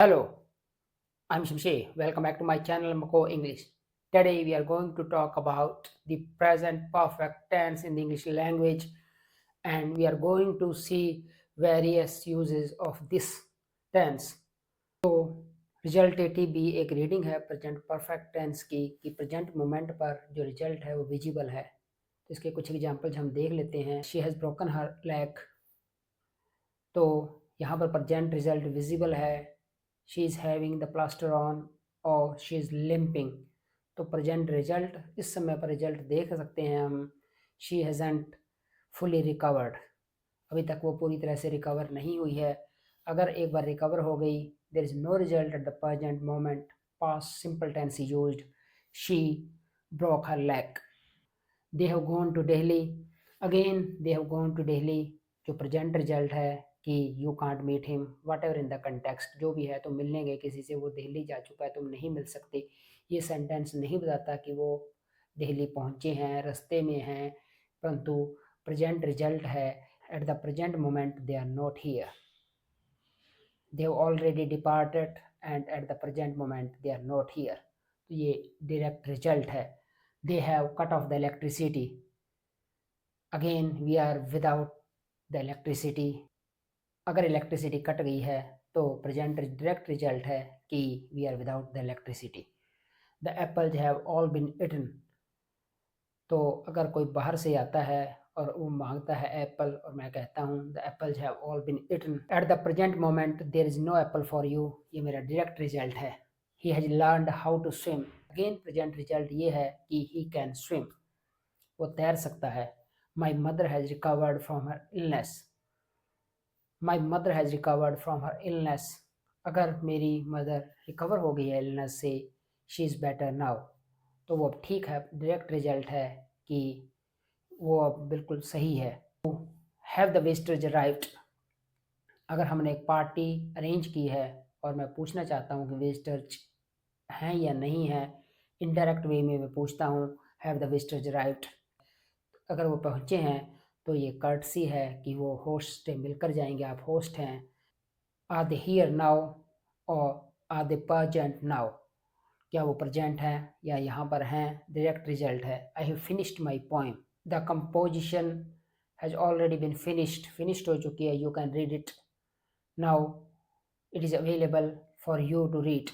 Hello, I'm Shimshe. Welcome back to my channel Mako English. Today we are going to talk about the present perfect tense in the English language, and we are going to see various uses of this tense. तो रिजल्टेटिव भी एक reading है present perfect tense की कि present moment पर जो result है वो विजिबल है। तो इसके कुछ एग्जांपल्स हम देख लेते हैं। She has broken her leg, तो यहाँ पर प्रेजेंट रिजल्ट विजिबल है। She is having the plaster on और शी इज़ लिम्पिंग, तो प्रेजेंट रिजल्ट इस समय पर रिजल्ट देख सकते हैं हम। शी हैज़ंट फुली रिकवर्ड, अभी तक वो पूरी तरह से रिकवर नहीं हुई है। अगर एक बार रिकवर हो गई, there is no result at the present moment, past simple tense is used. She broke her leg. They have gone to Delhi, again they have gone to Delhi, जो प्रेजेंट रिजल्ट है कि you can't meet him whatever in the context, जो भी है तुम मिलने गए किसी से, वो दिल्ली जा चुका है, तुम नहीं मिल सकते। ये सेंटेंस नहीं बताता कि वो दिल्ली पहुंचे हैं, रास्ते में हैं, परंतु प्रेजेंट रिजल्ट है at the present moment they are not here. They have already departed and at the present moment they are not here, तो ये डायरेक्ट रिजल्ट है। They have cut off the electricity, again we are without the electricity. अगर electricity cut गई है तो present direct result है कि we are without the electricity. The apples have all been eaten, तो अगर कोई बाहर से आता है और वो मांगता है एप्पल और मैं कहता हूँ the apples have all been eaten at the present moment there is no apple for you, ये मेरा डायरेक्ट रिजल्ट है। He has learned how to swim, again present result ये है कि ही कैन स्विम, वो तैर सकता है। My mother has recovered from her illness, my mother has recovered from her illness, अगर मेरी मदर रिकवर हो गई है इलनेस से, शी इज़ बेटर नाउ, तो वो अब ठीक है। डायरेक्ट रिजल्ट है कि वो अब बिल्कुल सही है। हैव द विजिटर्स अराइव्ड, अगर हमने एक पार्टी अरेंज की है और मैं पूछना चाहता हूँ कि विजिटर्स हैं या नहीं हैं, इनडायरेक्ट वे में मैं पूछता हूँ हैव द विजिटर्स अराइव्ड। अगर वो पहुँचे हैं तो ये कर्टसी है कि वो होस्ट से मिलकर जाएंगे, आप होस्ट हैं। आर दे हियर नाउ और आर दे प्रेजेंट नाउ, क्या वो प्रेजेंट हैं या यहाँ पर हैं, डायरेक्ट रिजल्ट है। I have finished my poem, the composition has already been finished, finished हो चुकी है, you can read it now, it is available for you to read,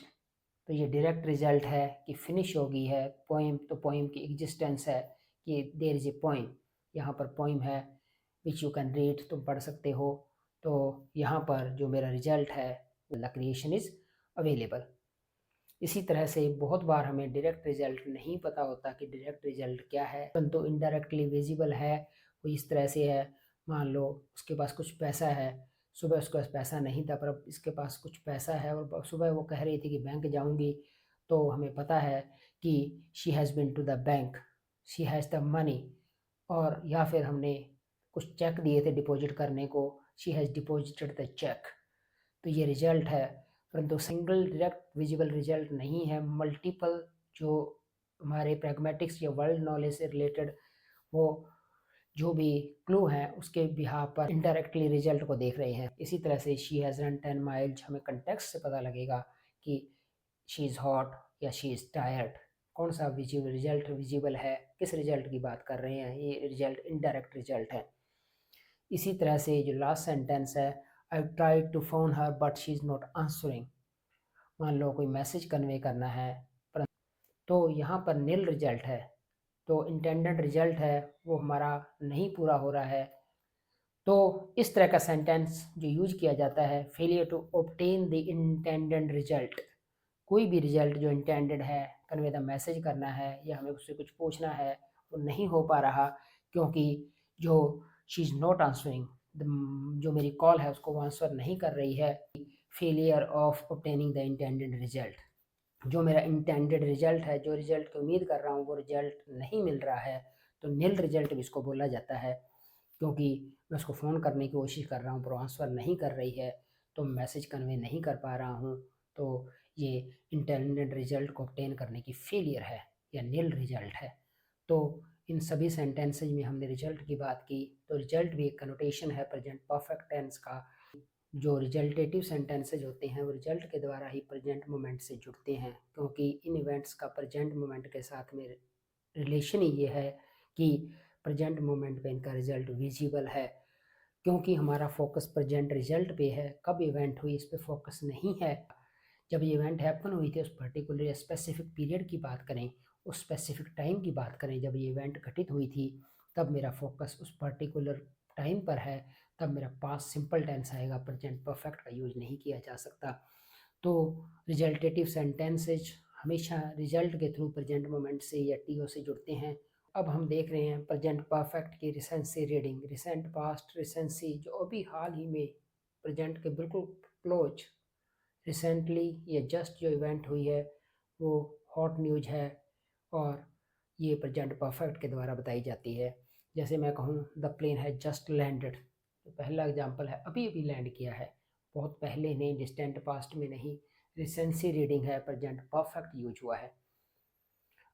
तो ये डायरेक्ट रिजल्ट है कि फिनिश हो गई है पोएम, तो पोएम की एग्जिस्टेंस है कि देयर इज़ ए पोएम, यहाँ पर पोएम है विच यू कैन रीड, तुम पढ़ सकते हो। तो यहाँ पर जो मेरा रिजल्ट है द क्रिएशन इज़ अवेलेबल। इसी तरह से बहुत बार हमें डायरेक्ट रिजल्ट नहीं पता होता कि डायरेक्ट रिजल्ट क्या है, परंतु इनडायरेक्टली विजिबल है। वो इस तरह से है, मान लो उसके पास कुछ पैसा है, सुबह उसके पास पैसा नहीं था पर अब इसके पास कुछ पैसा है और सुबह वो कह रही थी कि बैंक जाऊंगी, तो हमें पता है कि she has been to the bank, she has the money. और या फिर हमने कुछ चेक दिए थे डिपॉजिट करने को, she has deposited the cheque, तो ये रिजल्ट है। परंतु सिंगल डायरेक्ट विजिबल रिजल्ट नहीं है, मल्टीपल जो हमारे प्रैग्मेटिक्स या वर्ल्ड नॉलेज से रिलेटेड वो जो भी क्लू हैं उसके बिहाफ पर इनडायरेक्टली रिजल्ट को देख रहे हैं। इसी तरह से शी हैज़ रन 10 माइल्स, हमें कंटेक्स्ट से पता लगेगा कि शी इज़ हॉट या शी इज़ टायर्ड, कौन सा विजिबल रिजल्ट विजिबल है, किस रिजल्ट की बात कर रहे हैं, ये रिजल्ट इनडायरेक्ट रिजल्ट है। इसी तरह से जो लास्ट सेंटेंस है, I tried to phone her but she is not answering, मान लो कोई मैसेज कन्वे करना है तो यहाँ पर नील रिजल्ट है, तो इंटेंडेड रिजल्ट है वो हमारा नहीं पूरा हो रहा है। तो इस तरह का सेंटेंस जो यूज किया जाता है, failure to obtain the intended result, कोई भी रिजल्ट जो इंटेंडेड है, कन्वे द मैसेज करना है या हमें उससे कुछ पूछना है, वो नहीं हो पा रहा क्योंकि जो शी इज़ नॉट आंसरिंग, जो मेरी कॉल है उसको वो आंसर नहीं कर रही है। Failure of obtaining the intended result, जो मेरा इंटेंडेड रिजल्ट है, जो रिजल्ट की उम्मीद कर रहा हूँ वो रिजल्ट नहीं मिल रहा है, तो नील रिजल्ट भी इसको बोला जाता है। क्योंकि मैं उसको फ़ोन करने की कोशिश कर रहा हूँ पर आंसर नहीं कर रही है, तो मैसेज कन्वे नहीं कर पा रहा हूँ, तो ये इंटेंडेड रिजल्ट को ऑब्टेन करने की फेलियर है या नील रिजल्ट है। तो इन सभी सेंटेंसेज में हमने रिजल्ट की बात की, तो रिजल्ट भी एक कनोटेशन है प्रेजेंट परफेक्ट टेंस का। जो रिजल्टेटिव सेंटेंसेज होते हैं वो रिजल्ट के द्वारा ही प्रेजेंट मोमेंट से जुड़ते हैं, क्योंकि इन इवेंट्स का प्रेजेंट मोमेंट के साथ में रिलेशन ही ये है कि प्रेजेंट मोमेंट पे इनका रिजल्ट विजिबल है। क्योंकि हमारा फोकस प्रेजेंट रिजल्ट पे है, कब इवेंट हुई इस पे फोकस नहीं है। जब ये इवेंट हैपन हुई थी उस पर्टिकुलर स्पेसिफिक पीरियड की बात करें, उस स्पेसिफिक टाइम की बात करें, जब ये इवेंट घटित हुई थी तब मेरा फोकस उस पर्टिकुलर टाइम पर है, तब मेरा पास्ट सिंपल टेंस आएगा, प्रेजेंट परफेक्ट का यूज नहीं किया जा सकता। तो रिजल्टेटिव सेंटेंसेज हमेशा रिजल्ट के थ्रू प्रेजेंट मोमेंट से या टीओ से जुड़ते हैं। अब हम देख रहे हैं प्रेजेंट परफेक्ट की recency reading. Recent past recency जो अभी हाल ही में प्रेजेंट के बिल्कुल क्लोज रिसेंटली या जस्ट जो इवेंट हुई है वो हॉट न्यूज है और ये प्रेजेंट परफेक्ट के द्वारा बताई जाती है। जैसे मैं कहूँ द प्लेन है जस्ट लैंडेड, तो पहला एग्जाम्पल है अभी अभी लैंड किया है, बहुत पहले नहीं, डिस्टेंट पास्ट में नहीं। रिसेंसी रीडिंग है, प्रेजेंट परफेक्ट यूज हुआ है।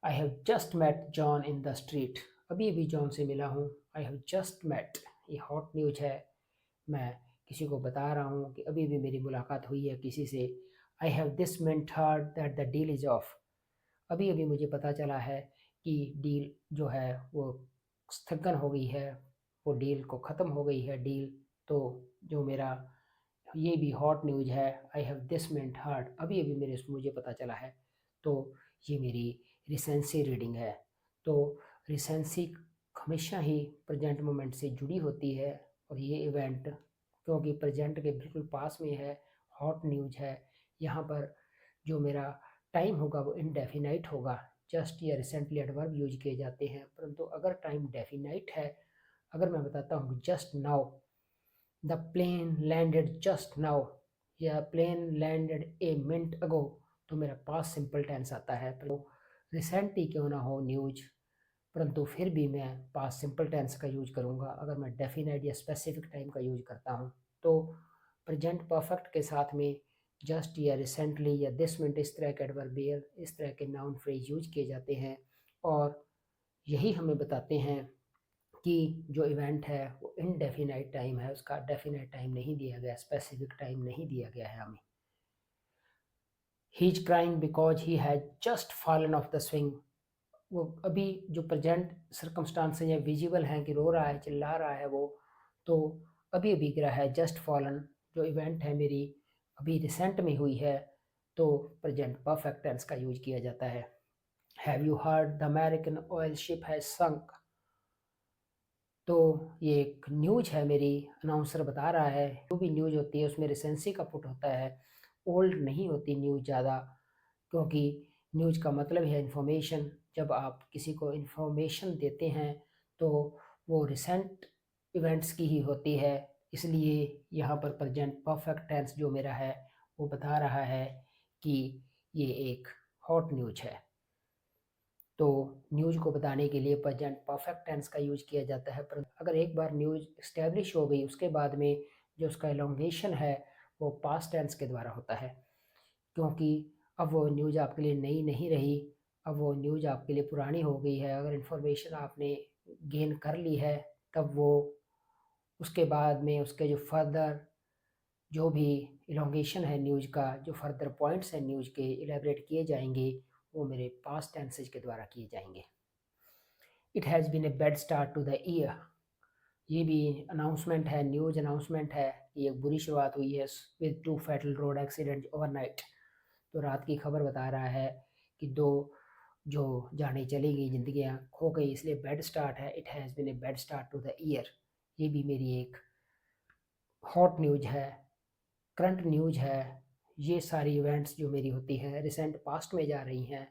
I have just met John in the street, अभी अभी जॉन से मिला हूँ। आई हैव जस्ट मेट, ये हॉट न्यूज है, मैं किसी को बता रहा हूँ कि अभी भी मेरी मुलाकात हुई है किसी से। I have this minute heard that the deal is of, अभी अभी मुझे पता चला है कि डील जो है वो स्थगन हो गई है, वो डील को ख़त्म हो गई है डील। तो जो मेरा ये भी हॉट न्यूज़ है, I have this minute heard, अभी अभी मुझे पता चला है। तो ये मेरी रिसेंसी रीडिंग है। तो रिसेंसी हमेशा ही प्रेजेंट मोमेंट से जुड़ी होती है और ये इवेंट क्योंकि प्रेजेंट के बिल्कुल पास में है, हॉट न्यूज़ है, यहाँ पर जो मेरा टाइम होगा वो इनडेफिनाइट होगा। जस्ट या रिसेंटली एडवर्ब यूज किए जाते हैं, परंतु अगर टाइम डेफिनाइट है, अगर मैं बताता हूँ just now, the plane landed just now या plane landed a minute ago, तो मेरा पास सिंपल टेंस आता है। तो रिसेंट ही क्यों ना हो न्यूज, परंतु फिर भी मैं पास सिंपल टेंस का यूज करूँगा अगर मैं डेफिनेट या स्पेसिफिक टाइम का यूज करता हूँ। तो प्रेजेंट परफेक्ट के साथ में जस्ट या रिसेंटली या दिस मिनट इस तरह के एडवर्बियल, इस तरह के नाउन फ्रेज यूज किए जाते हैं और यही हमें बताते हैं कि जो इवेंट है वो इनडेफिनाइट टाइम है, उसका डेफिनाइट टाइम नहीं दिया गया, स्पेसिफिक टाइम नहीं दिया गया है हमें। He is crying because he has just fallen of the swing, वो अभी जो प्रेजेंट सर्कमस्टांसेस हैं विजिबल हैं कि रो रहा है, चिल्ला रहा है वो, तो अभी अभी गिरा है। जस्ट फॉलन जो इवेंट है मेरी अभी रिसेंट में हुई है, तो प्रेजेंट परफेक्ट टेंस का यूज किया जाता है। Have you heard the American oil ship has sunk, तो ये एक न्यूज है मेरी, अनाउंसर बता रहा है। जो भी न्यूज होती है उसमें रिसेंसी का पुट होता है, ओल्ड नहीं होती न्यूज ज़्यादा, क्योंकि न्यूज का मतलब है इंफॉर्मेशन। जब आप किसी को इंफॉर्मेशन देते हैं तो वो रिसेंट इवेंट्स की ही होती है, इसलिए यहाँ पर प्रेजेंट परफेक्ट टेंस जो मेरा है वो बता रहा है कि ये एक हॉट न्यूज है। तो न्यूज़ को बताने के लिए प्रेजेंट परफेक्ट टेंस का यूज किया जाता है, पर अगर एक बार न्यूज़ इस्टेब्लिश हो गई उसके बाद में जो उसका एलोंगेशन है वो पास्ट टेंस के द्वारा होता है, क्योंकि अब वो न्यूज़ आपके लिए नई नहीं रही, अब वो न्यूज़ आपके लिए पुरानी हो गई है। अगर इन्फॉर्मेशन आपने गेन कर ली है तब वो उसके बाद में उसके जो फर्दर जो भी इलोंगेशन है न्यूज़ का, जो फर्दर पॉइंट्स हैं न्यूज़ के इलेबरेट किए जाएंगे, वो मेरे पास्ट टेंसेज के द्वारा किए जाएंगे। It has been a bad start to the year, ये भी अनाउंसमेंट है, न्यूज़ अनाउंसमेंट है, ये एक बुरी शुरुआत हुई है with two fatal road accident overnight. तो रात की खबर बता रहा है कि दो जो जाने चली गई, जिंदगियां खो गई, इसलिए बैड स्टार्ट है। It has been a bad start to the year, ये भी मेरी एक हॉट न्यूज है, करंट न्यूज है। ये सारी इवेंट्स जो मेरी होती हैं रिसेंट पास्ट में जा रही हैं,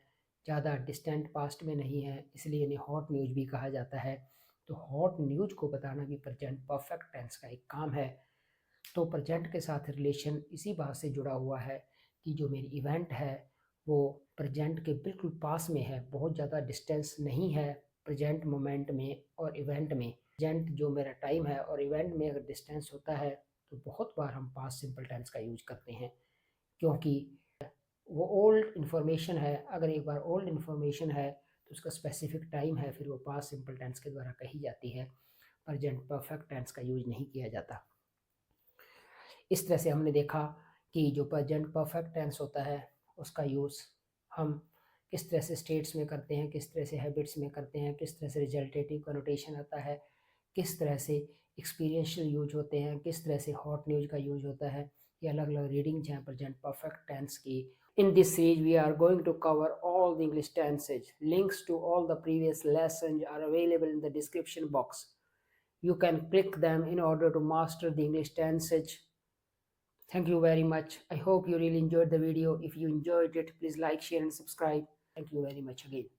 ज़्यादा डिस्टेंट पास्ट में नहीं है, इसलिए इन्हें हॉट न्यूज भी कहा जाता है। तो हॉट न्यूज को बताना भी प्रेजेंट परफेक्ट टेंस का एक काम है। तो प्रेजेंट के साथ रिलेशन इसी बात से जुड़ा हुआ है कि जो मेरी इवेंट है वो प्रेजेंट के बिल्कुल पास में है, बहुत ज़्यादा डिस्टेंस नहीं है प्रेजेंट मोमेंट में और इवेंट में। प्रेजेंट जो मेरा टाइम है और इवेंट में अगर डिस्टेंस होता है तो बहुत बार हम पास्ट सिंपल टेंस का यूज करते हैं, क्योंकि वो ओल्ड इन्फॉर्मेशन है। अगर एक बार ओल्ड इन्फॉर्मेशन है तो उसका स्पेसिफिक टाइम है, फिर वो पास्ट सिंपल टेंस के द्वारा कही जाती है, प्रेजेंट परफेक्ट टेंस का यूज नहीं किया जाता। इस तरह से हमने देखा कि जो प्रेजेंट परफेक्ट टेंस होता है उसका यूज़ हम किस तरह से स्टेट्स में करते हैं, किस तरह से हैबिट्स में करते हैं, किस तरह से रिजल्टेटिव कनोटेशन आता है, किस तरह से एक्सपीरियंशियल यूज होते हैं, किस तरह से हॉट न्यूज का यूज होता है। ये अलग अलग रीडिंग्स हैं प्रेजेंट परफेक्ट टेंस की। In this series, we are going to cover all the English tenses. Links to all the previous lessons are available in the description box. You can click them in order to master the English tenses. Thank you very much. I hope you really enjoyed the video. If you enjoyed it, please like, share, and subscribe. Thank you very much again.